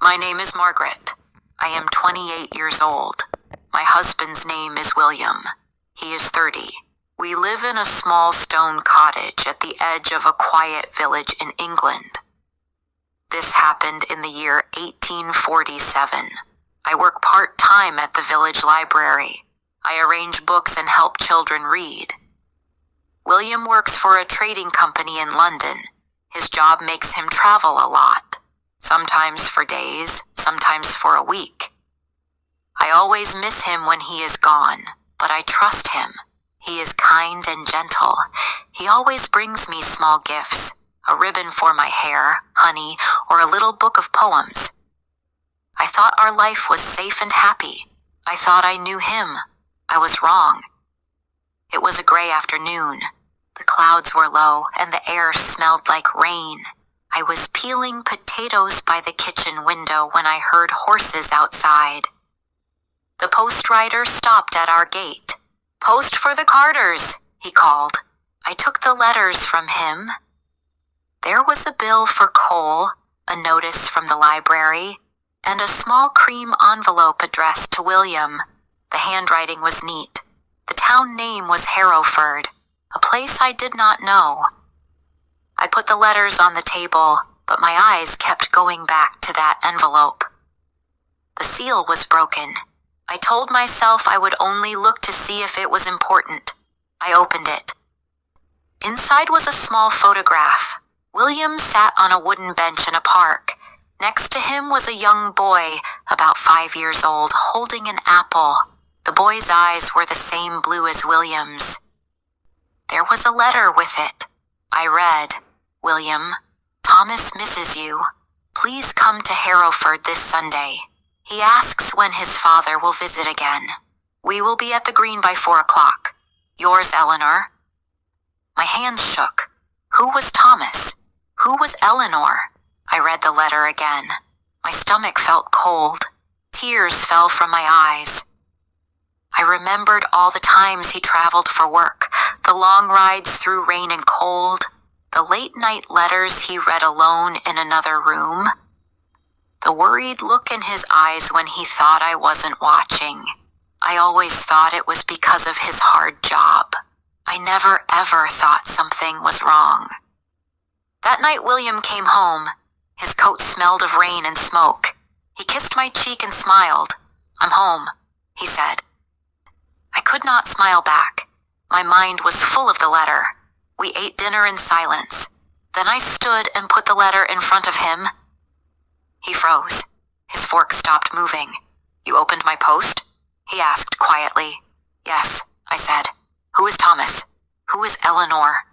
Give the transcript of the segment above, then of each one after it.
My name is Margaret. I am 28 years old. My husband's name is William. He is 30. We live in a small stone cottage at the edge of a quiet village in England. This happened in the year 1847. I work part-time at the village library. I arrange books and help children read. William works for a trading company in London. His job makes him travel a lot, sometimes for days, sometimes for a week. I always miss him when he is gone, but I trust him. He is kind and gentle. He always brings me small gifts, a ribbon for my hair, honey, or a little book of poems. I thought our life was safe and happy. I thought I knew him. I was wrong. It was a gray afternoon. The clouds were low and the air smelled like rain. I was peeling potatoes by the kitchen window when I heard horses outside. The post rider stopped at our gate. "Post for the Carters," he called. I took the letters from him. There was a bill for coal, a notice from the library, and a small cream envelope addressed to William. The handwriting was neat. The town name was Harrowford, a place I did not know. I put the letters on the table, but my eyes kept going back to that envelope. The seal was broken. I told myself I would only look to see if it was important. I opened it. Inside was a small photograph. William sat on a wooden bench in a park. Next to him was a young boy, about 5 years old, holding an apple. The boy's eyes were the same blue as William's. There was a letter with it. I read, "William, Thomas misses you. Please come to Harrowford this Sunday. He asks when his father will visit again. We will be at the Green by 4 o'clock. Yours, Eleanor." My hands shook. Who was Thomas? Who was Eleanor? I read the letter again. My stomach felt cold. Tears fell from my eyes. I remembered all the times he traveled for work, the long rides through rain and cold, the late-night letters he read alone in another room, the worried look in his eyes when he thought I wasn't watching. I always thought it was because of his hard job. I never ever thought something was wrong. That night William came home. His coat smelled of rain and smoke. He kissed my cheek and smiled. "I'm home," he said. I could not smile back. My mind was full of the letter. We ate dinner in silence. Then I stood and put the letter in front of him. He froze. His fork stopped moving. "You opened my post?" he asked quietly. "Yes," I said. "Who is Thomas? Who is Eleanor?"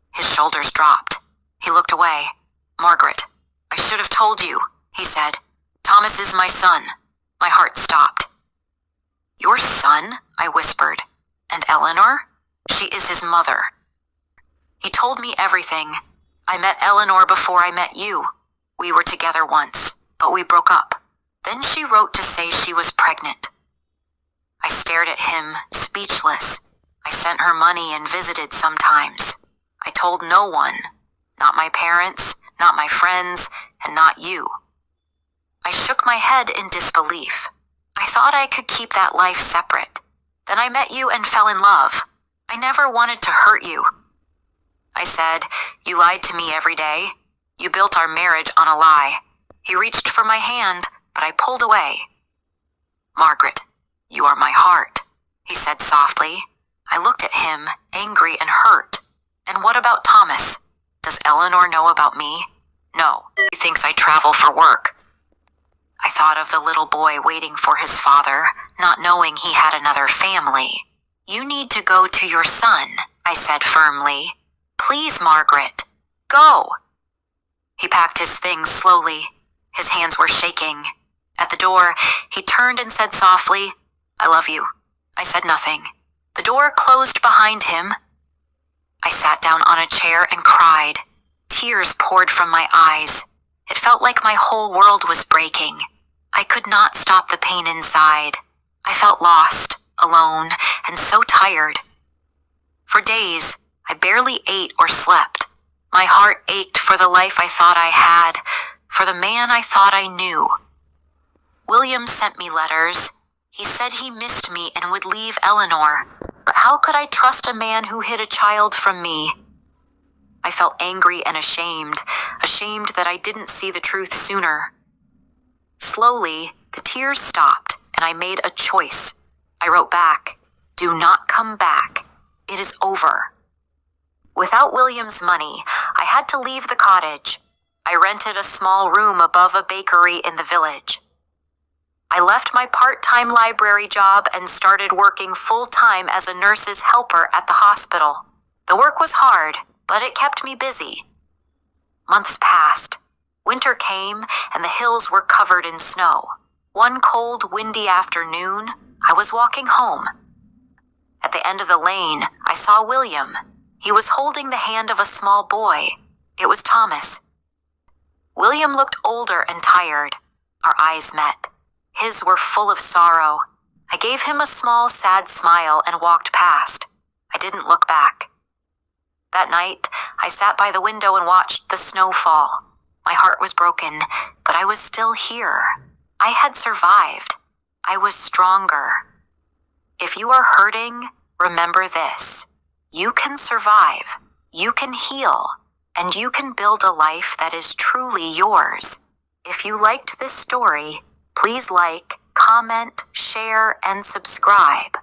His shoulders dropped. He looked away. "Margaret, I should have told you," he said. "Thomas is my son." My heart stopped. "Your son?" I whispered. "And Eleanor? She is his mother." He told me everything. "I met Eleanor before I met you. We were together once, but we broke up. Then she wrote to say she was pregnant." I stared at him, speechless. I sent her money and visited sometimes. I told no one. Not my parents, not my friends, and not you. I shook my head in disbelief. I thought I could keep that life separate. Then I met you and fell in love. I never wanted to hurt you. I said, "You lied to me every day. You built our marriage on a lie." He reached for my hand, but I pulled away. "Margaret, you are my heart," he said softly. I looked at him, angry and hurt. "And what about Thomas? Does Eleanor know about me?" "No, he thinks I travel for work." I thought of the little boy waiting for his father, not knowing he had another family. "You need to go to your son," I said firmly. "Please, Margaret, go." He packed his things slowly. His hands were shaking. At the door, he turned and said softly, "I love you." I said nothing. The door closed behind him. I sat down on a chair and cried. Tears poured from my eyes. It felt like my whole world was breaking. I could not stop the pain inside. I felt lost, alone, and so tired. For days, I barely ate or slept. My heart ached for the life I thought I had, for the man I thought I knew. William sent me letters. He said he missed me and would leave Eleanor, but how could I trust a man who hid a child from me? I felt angry and ashamed that I didn't see the truth sooner. Slowly, the tears stopped, and I made a choice. I wrote back, "Do not come back. It is over." Without William's money, I had to leave the cottage. I rented a small room above a bakery in the village. I left my part-time library job and started working full-time as a nurse's helper at the hospital. The work was hard, but it kept me busy. Months passed. Winter came, and the hills were covered in snow. One cold, windy afternoon, I was walking home. At the end of the lane, I saw William. He was holding the hand of a small boy. It was Thomas. William looked older and tired. Our eyes met. His were full of sorrow. I gave him a small, sad smile and walked past. I didn't look back. That night, I sat by the window and watched the snow fall. My heart was broken, but I was still here. I had survived. I was stronger. If you are hurting, remember this. You can survive, you can heal, and you can build a life that is truly yours. If you liked this story, please like, comment, share, and subscribe.